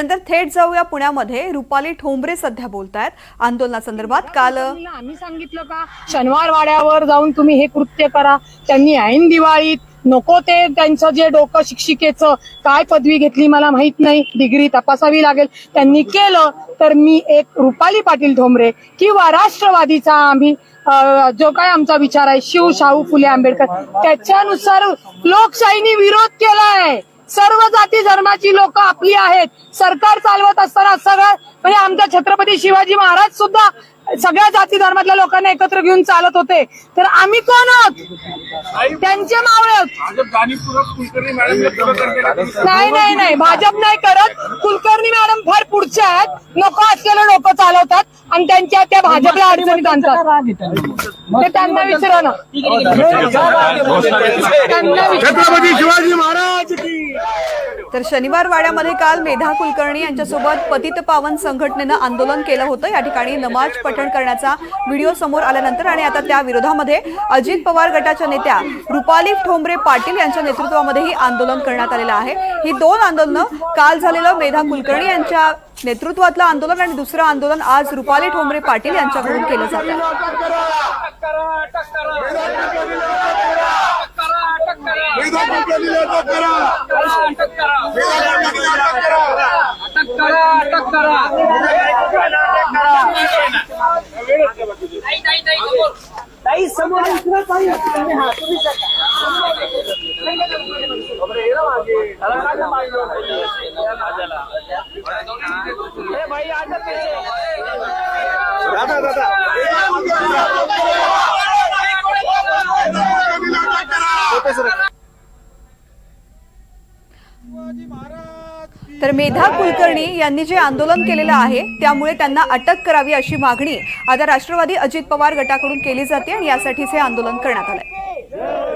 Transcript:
नंतर थेट जाऊया पुण्यामध्ये रुपाली ठोंबरे सध्या बोलतायत आंदोलनासंदर्भात। काल आम्ही सांगितलं का शनिवार वाड्यावर जाऊन तुम्ही हे कृत्य करा, त्यांनी ऐन दिवाळीत नको ते त्यांचं जे डोकं शिक्षिकेचं काय पदवी घेतली मला माहित नाही, डिग्री तपासावी लागेल, त्यांनी केलं तर मी एक रुपाली पाटील ठोंबरे किंवा राष्ट्रवादीचा आम्ही जो काय आमचा विचार आहे शिव शाहू फुले आंबेडकर त्याच्यानुसार लोकशाहीने विरोध केलाय। सर्व जाती धर्माची लोक आपली आहेत, सरकार चालवत असताना सगळं म्हणजे आमच्या छत्रपती शिवाजी महाराज सुद्धा सगळ्या जाती धर्मातल्या लोकांना एकत्र घेऊन चालत होते, तर आम्ही कोण आहोत? त्यांचे मावळे आहोत। नाही भाजप नाही करत, कुलकर्णी मॅडम फार पुढच्या आहेत, नको असलेले लोक चालवतात आणि त्यांच्या त्या भाजपला अडचणीत आणतात, ते त्यांना विचारा ना। छत्रपती शिवाजी महाराज की। तर शनिवार वाड्यामध्ये काल मेधा कुलकर्णी यांच्यासोबत पतित पावन संघटनेनं आंदोलन केलं होतं। या ठिकाणी नमाज पठण करण्याचा व्हिडिओ समोर आल्यानंतर आणि आता त्या विरोधामध्ये अजित पवार गटाच्या नेत्या रुपाली ठोंबरे पाटील यांच्या नेतृत्वामध्ये ही आंदोलन करण्यात आलेलं आहे। ही दोन आंदोलनं काल झालेलं मेधा कुलकर्णी यांच्या नेतृत्वातलं आंदोलन आणि दुसरं आंदोलन आज रुपाली ठोंबरे पाटील यांच्याकडून केलं जातं। तर मेधा कुलकर्णी यांनी जे आंदोलन केलेलं आहे त्यामुळे त्यांना अटक करावी अशी मागणी आता राष्ट्रवादी अजित पवार गटाकडून केली जाते आणि यासाठीच हे आंदोलन करण्यात आलंय।